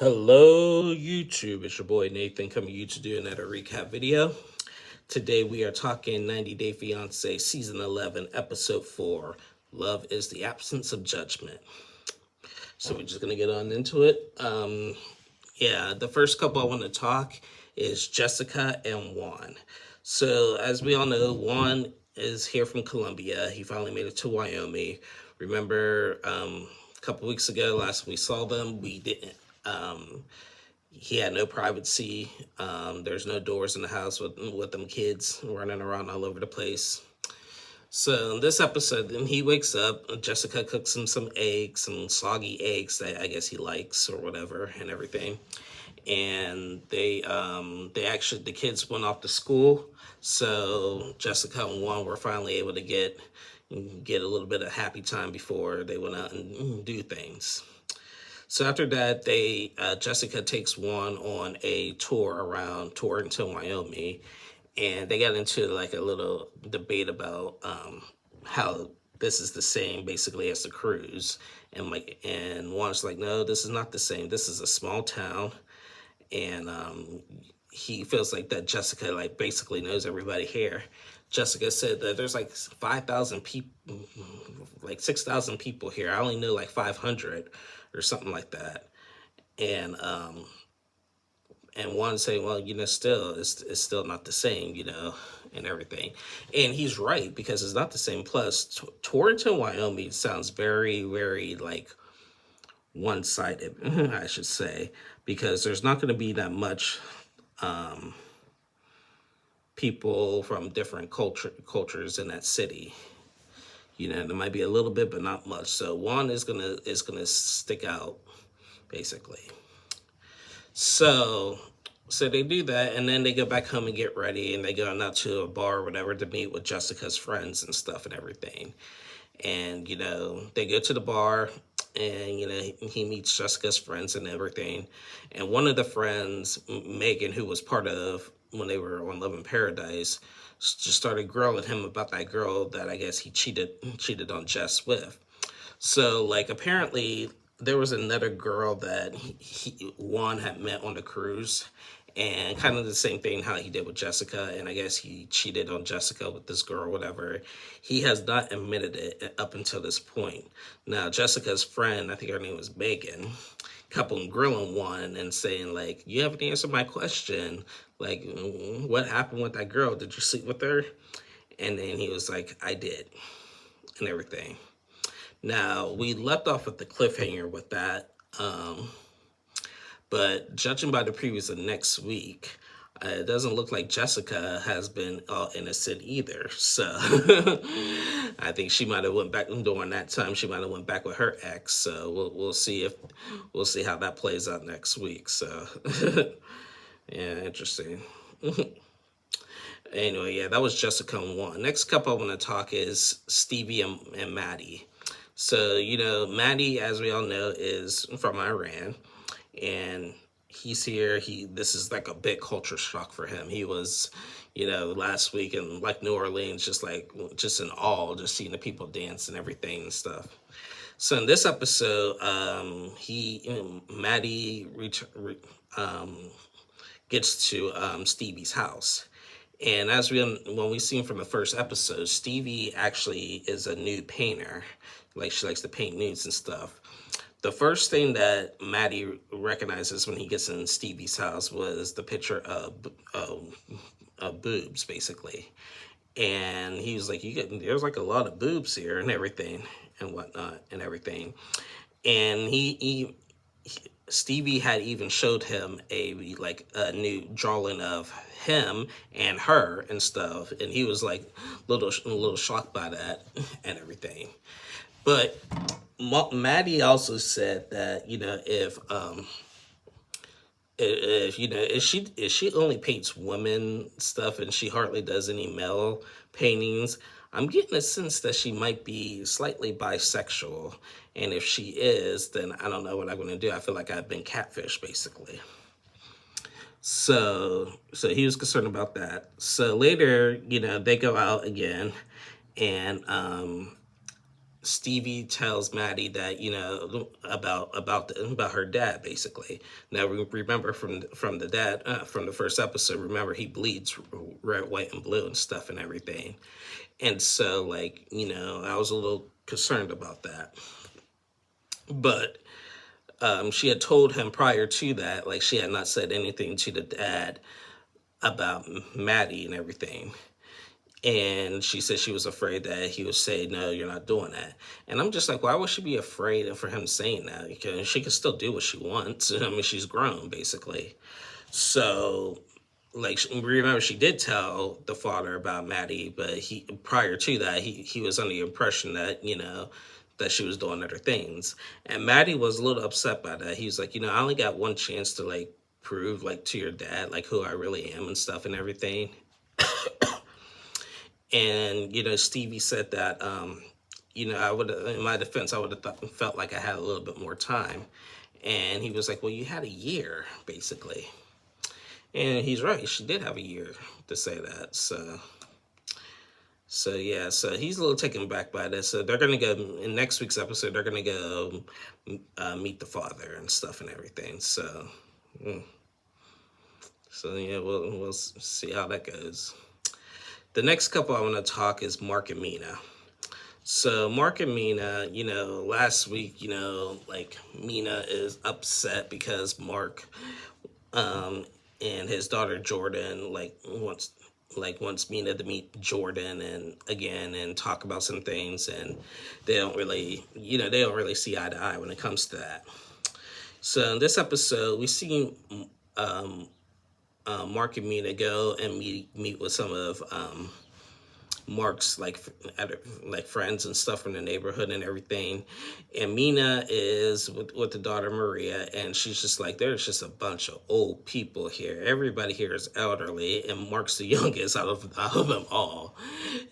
Hello YouTube, it's your boy Nathan coming to you to do another recap video. Today we are talking 90 Day Fiancé Season 11, Episode 4, Love is the Absence of Judgment. So we're just going to get on into it. The first couple I want to talk is Jessica and Juan. So as we all know, Juan is here from Colombia. He finally made it to Wyoming. Remember a couple weeks ago, last we saw them, we didn't. He had no privacy. There's no doors in the house with them kids running around all over the place. So in this episode, then he wakes up. Jessica cooks him some eggs, some soggy eggs that I guess he likes or whatever, and everything. And the kids went off to school. So Jessica and Juan were finally able to get a little bit of happy time before they went out and do things. So after that, Jessica takes Juan on a tour around Torrington, Wyoming, and they got into like a little debate about how this is the same basically as the cruise, and Juan's like, no, this is not the same. This is a small town, and he feels like that Jessica like basically knows everybody here. Jessica said that there's like 5,000 people, like 6,000 people here. I only know like 500 or something like that. And Juan saying, well, still, it's still not the same, and everything. And he's right, because it's not the same. Plus, Torrington, Wyoming sounds very, very like one-sided, I should say, because there's not going to be that much people from different cultures in that city. There might be a little bit, but not much. So Juan is gonna stick out, basically. So they do that, and then they go back home and get ready, and they go out to a bar or whatever to meet with Jessica's friends and stuff and everything. And they go to the bar, and he meets Jessica's friends and everything. And one of the friends, Megan, who was part of when they were on Love in Paradise, just started grilling him about that girl that I guess he cheated on Jess with. So like apparently there was another girl that Juan had met on the cruise, and kind of the same thing how he did with Jessica, and I guess he cheated on Jessica with this girl or whatever. He has not admitted it up until this point. Now Jessica's friend, I think her name was Megan, kept on grilling Juan and saying like, you haven't answered my question. Like, what happened with that girl? Did you sleep with her? And then he was like, I did, and everything. Now, we left off with the cliffhanger with that. But judging by the previews of next week, it doesn't look like Jessica has been innocent either. So I think she might have went back during that time. She might have went back with her ex. So we'll see how that plays out next week. So yeah, interesting. Anyway, yeah, that was Jessica and Juan. Next couple I want to talk is Stevie and Maddie. So, Maddie, as we all know, is from Iran, and he's here. This is like a big culture shock for him. He was, last week in like New Orleans, just in awe, just seeing the people dance and everything and stuff. So in this episode, Maddie gets to Stevie's house. And when we see him from the first episode, Stevie actually is a nude painter. Like, she likes to paint nudes and stuff. The first thing that Maddie recognizes when he gets in Stevie's house was the picture of boobs, basically. And he was like, there's like a lot of boobs here and everything and whatnot and everything. And Stevie had even showed him a new drawing of him and her and stuff, and he was like a little shocked by that and everything. But Maddie also said that if she only paints women stuff and she hardly does any male paintings, I'm getting a sense that she might be slightly bisexual. And if she is, then I don't know what I'm going to do. I feel like I've been catfished, basically. So he was concerned about that. So later, they go out again, and Stevie tells Maddie that, about her dad, basically. Now remember from the dad, from the first episode. Remember, he bleeds red, white, and blue and stuff and everything. And so, like, I was a little concerned about that. But she had told him prior to that, like, she had not said anything to the dad about Maddie and everything. And she said she was afraid that he would say, no, you're not doing that. And I'm just like, why would she be afraid for him saying that? Because she can still do what she wants. I mean, she's grown, basically. So, like, remember, she did tell the father about Maddie, but prior to that, he was under the impression that, that she was doing other things. And Maddie was a little upset by that. He was like, I only got one chance to, like, prove, like, to your dad, like, who I really am and stuff and everything. And, Stevie said that, I would, in my defense, I would have felt like I had a little bit more time. And he was like, well, you had a year, basically. And he's right. She did have a year to say that. So yeah, so he's a little taken back by this. So they're going to go, in next week's episode, they're going to go meet the father and stuff and everything. So yeah, we'll see how that goes. The next couple I want to talk is Mark and Mina. So Mark and Mina, last week, like, Mina is upset because Mark and his daughter Jordan wants Mina to meet Jordan and talk about some things, and they don't really see eye to eye when it comes to that. So in this episode, we see Mark and Mina go and meet with some of Mark's like friends and stuff from the neighborhood and everything. And Mina is with the daughter Maria, and she's just like, there's just a bunch of old people here. Everybody here is elderly, and Mark's the youngest out of them all.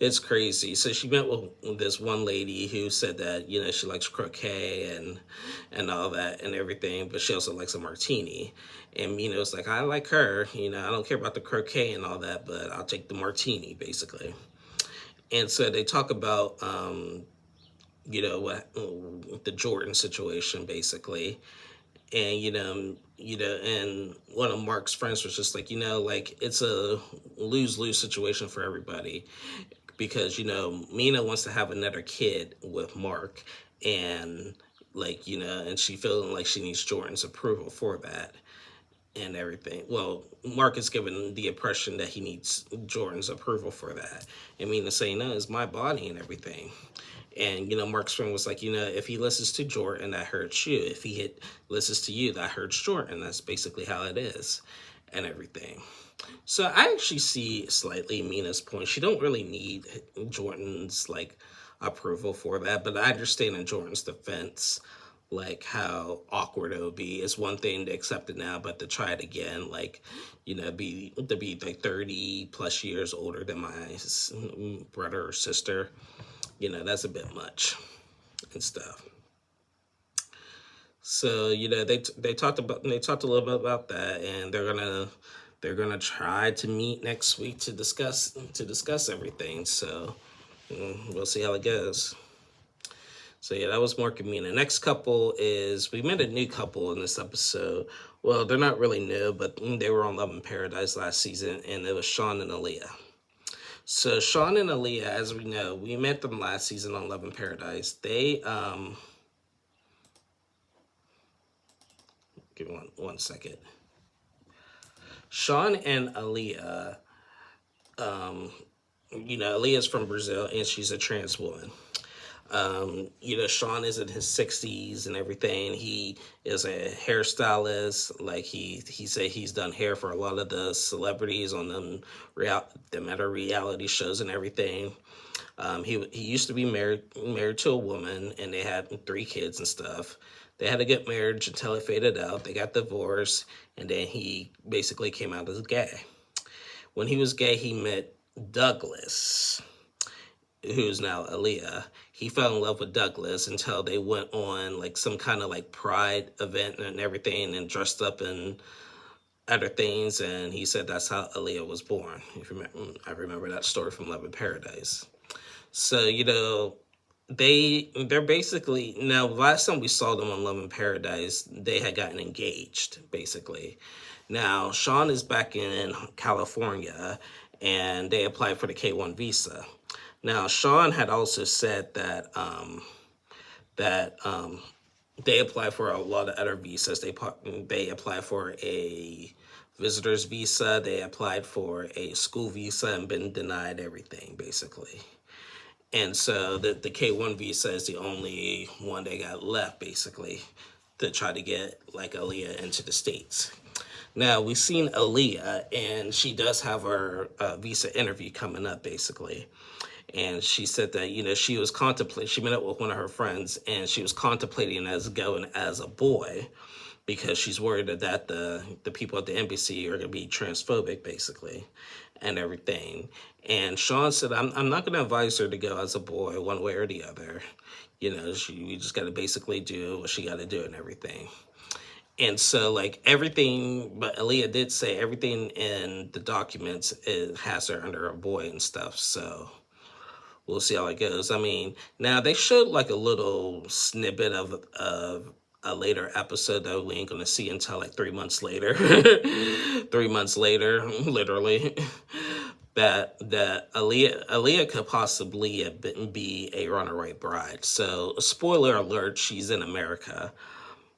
It's crazy. So she met with this one lady who said that, she likes croquet and all that and everything, but she also likes a martini. And Mina was like, I like her, I don't care about the croquet and all that, but I'll take the martini, basically. And so they talk about, the Jordan situation, basically. And, and one of Mark's friends was just like, like, it's a lose-lose situation for everybody. Because, Mina wants to have another kid with Mark. And, like, and she feeling like she needs Jordan's approval for that. And everything. Well, Mark is given the impression that he needs Jordan's approval for that. And Mina saying, no, it's my body and everything. And, Mark's friend was like, if he listens to Jordan, that hurts you. If he listens to you, that hurts Jordan. That's basically how it is and everything. So I actually see slightly Mina's point. She don't really need Jordan's, like, approval for that. But I understand in Jordan's defense, like, how awkward it would be. It's one thing to accept it now, but to try it again, like, be like 30 plus years older than my brother or sister, that's a bit much and stuff. So, they talked a little bit about that, and they're gonna try to meet next week to discuss everything. So we'll see how it goes. So yeah, that was Mark and Mina. Next couple is, we met a new couple in this episode. Well, they're not really new, but they were on Love in Paradise last season, and it was Sean and Aaliyah. So Sean and Aaliyah, as we know, we met them last season on Love in Paradise. They, give me one second. Sean and Aaliyah, Aaliyah's from Brazil, and she's a trans woman. Sean is in his 60s and everything. He is a hairstylist. Like, he said he's done hair for a lot of the celebrities on them other reality shows and everything. He used to be married to a woman, and they had 3 kids and stuff. They had a good marriage until it faded out. They got divorced, and then he basically came out as gay. When he was gay, he met Douglas, who's now Aaliyah. He fell in love with Douglas until they went on, like, some kind of, like, pride event and everything, and dressed up in other things, and he said that's how Aaliyah was born. I remember that story from Love in Paradise. So, they're basically, now last time we saw them on Love in Paradise, they had gotten engaged basically. Now Sean is back in California, and they applied for the K1 visa. Now Sean had also said that that they apply for a lot of other visas. They apply for a visitor's visa. They applied for a school visa and been denied everything basically. And so the K1 visa is the only one they got left basically to try to get like Aaliyah into the States. Now we've seen Aaliyah, and she does have her visa interview coming up basically. And she said that, she was contemplating, she met up with one of her friends, and she was contemplating as going as a boy because she's worried that the people at the embassy are going to be transphobic, basically, and everything. And Sean said, I'm not going to advise her to go as a boy one way or the other. You just got to basically do what she got to do and everything. And so, like, everything, but Aaliyah did say everything in the documents, it has her under a boy and stuff, so we'll see how it goes. I mean, now they showed like a little snippet of a later episode that we ain't gonna see until like 3 months later. 3 months later, literally. That Aaliyah could possibly be a runaway bride. So, spoiler alert, she's in America,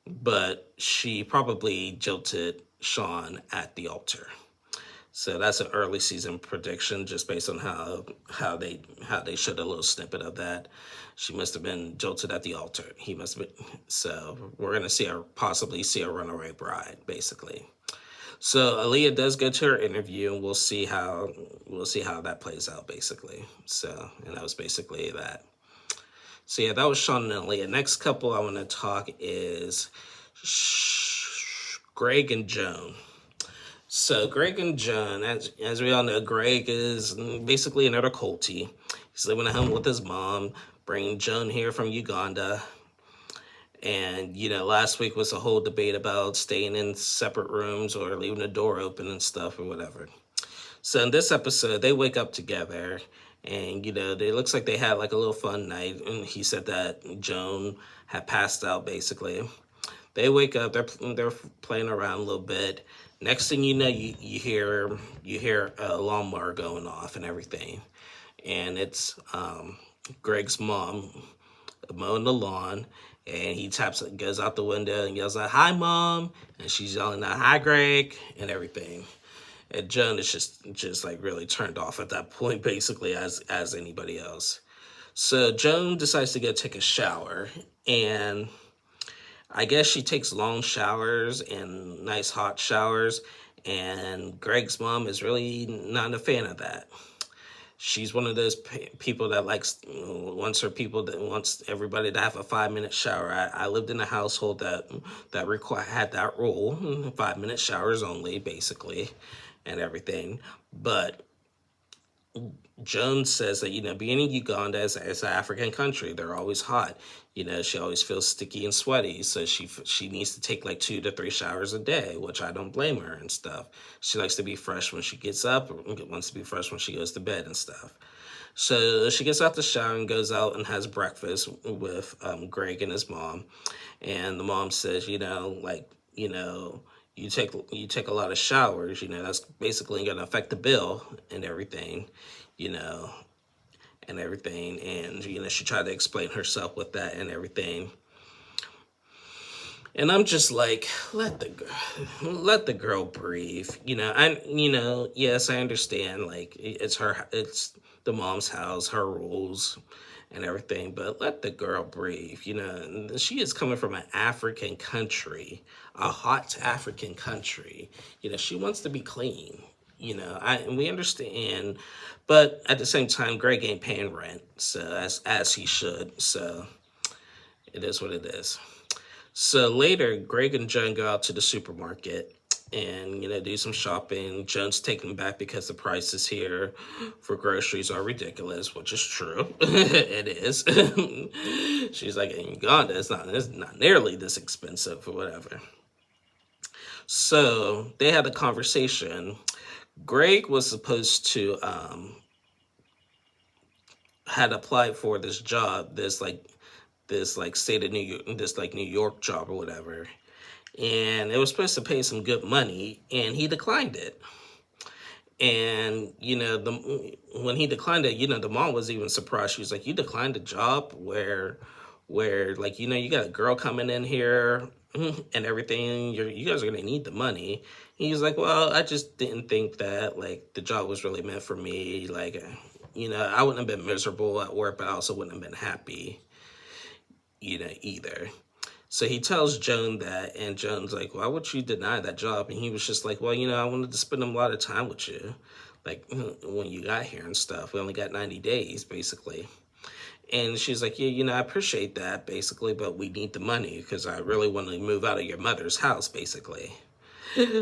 but she probably jilted Sean at the altar. So that's an early season prediction, just based on how they showed a little snippet of that. She must have been jilted at the altar. He must have been. So we're gonna possibly see a runaway bride, basically. So Aaliyah does go to her interview, and we'll see how that plays out, basically. So, and that was basically that. So yeah, that was Sean and Aaliyah. Next couple I want to talk is Greg and Joan. So Greg and Joan, as we all know, Greg is basically another cultie. He's living at home with his mom, bringing Joan here from Uganda. And, last week was a whole debate about staying in separate rooms or leaving the door open and stuff or whatever. So in this episode, they wake up together, and, it looks like they had like a little fun night. And he said that Joan had passed out, basically. They wake up, they're playing around a little bit. Next thing you know, you hear a lawnmower going off and everything, and it's Greg's mom mowing the lawn, and he goes out the window and yells out, "Hi, Mom," and she's yelling out, "Hi, Greg," and everything. And Joan is just like really turned off at that point, basically, as anybody else. So Joan decides to go take a shower, and I guess she takes long showers and nice hot showers, and Greg's mom is really not a fan of that. She's one of those people that wants everybody to have a 5-minute shower. I lived in a household that had that rule, 5-minute showers only, basically, and everything. But Jones says that, being in Uganda as an African country, they're always hot. She always feels sticky and sweaty, so she needs to take like 2 to 3 showers a day, which I don't blame her and stuff. She likes to be fresh when she gets up, wants to be fresh when she goes to bed and stuff. So she gets out the shower and goes out and has breakfast with Greg and his mom. And the mom says, you take a lot of showers, that's basically going to affect the bill and everything, and everything. And, she tried to explain herself with that and everything. And I'm just like, let the girl breathe. Yes, I understand. Like, it's the mom's house, her rules and everything, but let the girl breathe. She is coming from an African country, a hot African country. She wants to be clean. We understand, but at the same time, Greg ain't paying rent, so as he should. So it is what it is. So later, Greg and Joan go out to the supermarket and, do some shopping. Joan's taken back because the prices here for groceries are ridiculous, which is true. It is. She's like, in Uganda, it's not nearly this expensive or whatever. So they had a conversation. Greg was supposed to had applied for this job, this like state of New York, this like New York job or whatever, and it was supposed to pay some good money, and he declined it. And when he declined it, the mom was even surprised. She was like, "You declined a job where like you got a girl coming in here and everything. You guys are gonna need the money." He was like, "Well, I just didn't think that like the job was really meant for me. Like, I wouldn't have been miserable at work, but I also wouldn't have been happy, either." So he tells Joan that, and Joan's like, "Why would you deny that job?" And he was just like, "Well, I wanted to spend a lot of time with you, like when you got here and stuff. We only got 90 days, basically." And she's like, "Yeah, I appreciate that, basically, but we need the money because I really want to move out of your mother's house, basically."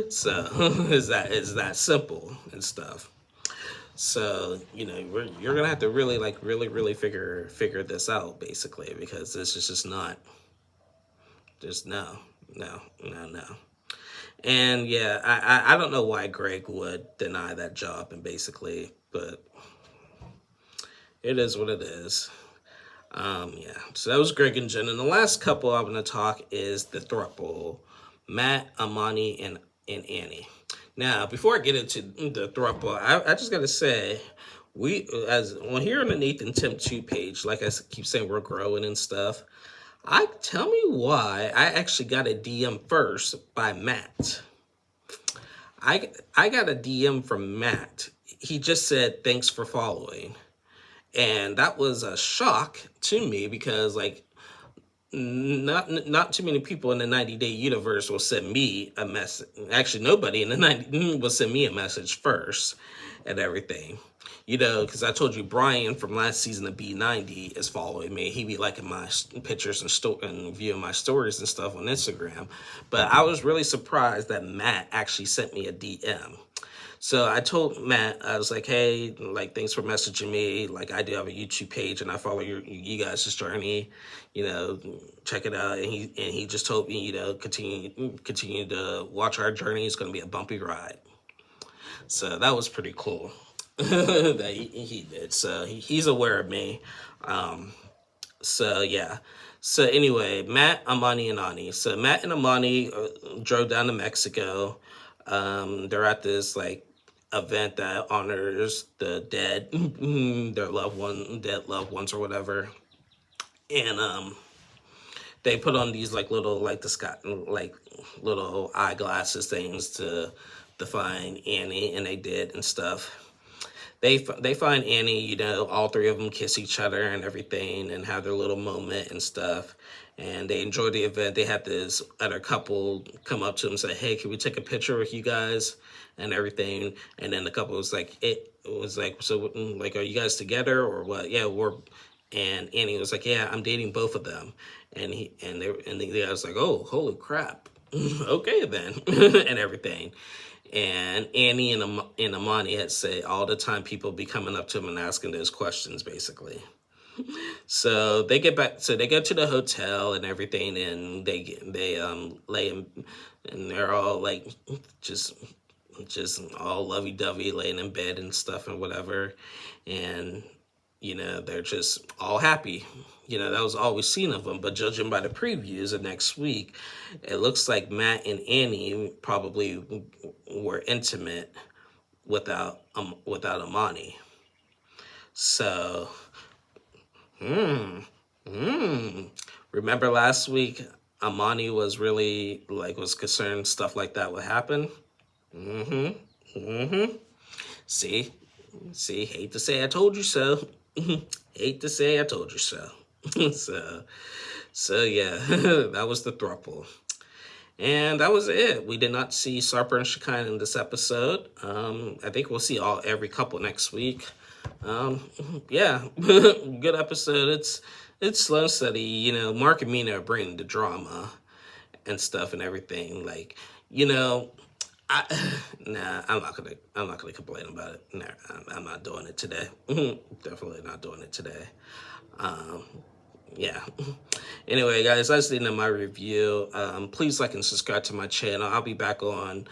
So it's that simple and stuff. So you're gonna have to really really figure this out, basically, because this is just not. Just no, no, no, no. And yeah, I don't know why Greg would deny that job, and basically, but it is what it is. Yeah. So that was Greg and Jen, and the last couple I'm gonna talk is the throuple, Matt, Amani, and Annie. Now, before I get into the throuple, I just gotta say, here on the Nathan Tim 2 page, like I keep saying, we're growing and stuff. Tell me why I actually got a DM first by Matt. I got a DM from Matt. He just said, "Thanks for following." And that was a shock to me because like not too many people in the 90-day universe will send me a message. Actually, nobody in the 90 will send me a message first and everything. Because I told you Brian from last season of B90 is following me. He be liking my pictures and viewing my stories and stuff on Instagram. But I was really surprised that Matt actually sent me a DM. So I told Matt, I was like, "Hey, like, thanks for messaging me. Like, I do have a YouTube page and I follow you guys' journey. Check it out." And he just told me, continue to watch our journey. It's going to be a bumpy ride. So that was pretty cool that he did. So he's aware of me. So yeah. So anyway, Matt, Amani, and Ani. So Matt and Amani drove down to Mexico. They're at this like event that honors the dead, their dead loved ones or whatever. And they put on these like little like like little eyeglasses things to define Annie, and they did and stuff. They find Annie, all three of them kiss each other and everything and have their little moment and stuff. And they enjoy the event. They had this other couple come up to them and say, "Hey, can we take a picture with you guys?" and everything. And then the couple was like, "So like, are you guys together or what?" "Yeah, we're." And Annie was like, "Yeah, I'm dating both of them." And the guy was like, "Oh, holy crap." Okay then. And everything. And Annie and Amani had said all the time people be coming up to him and asking those questions, basically. So they get back. So they go to the hotel and everything, and they lay in, and they're all like just all lovey dovey, laying in bed and stuff and whatever, and they're just all happy. That was all we've seen of them. But judging by the previews of next week, it looks like Matt and Annie probably were intimate without Amani. So, remember last week, Amani was really was concerned stuff like that would happen. See, hate to say I told you so. Hate to say I told you so. so yeah, that was the throuple. And that was it. We did not see Sarper and Shekinah in this episode. I think we'll see every couple next week. Yeah, good episode. It's slow and steady. Mark and Mina are bringing the drama and stuff and everything. I'm not gonna complain about it. Nah, I'm not doing it today. Definitely not doing it today. Yeah. Anyway, guys, that's the end of my review. Please like and subscribe to my channel. I'll be back on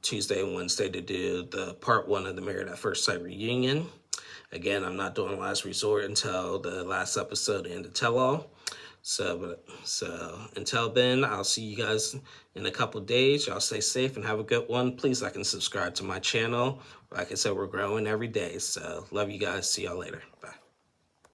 Tuesday and Wednesday to do the part 1 of the Married at First Sight reunion. Again, I'm not doing last resort until the last episode and the tell-all. So until then, I'll see you guys in a couple days. Y'all stay safe and have a good one. Please like and subscribe to my channel. Like I said, we're growing every day. So love you guys. See y'all later. Bye.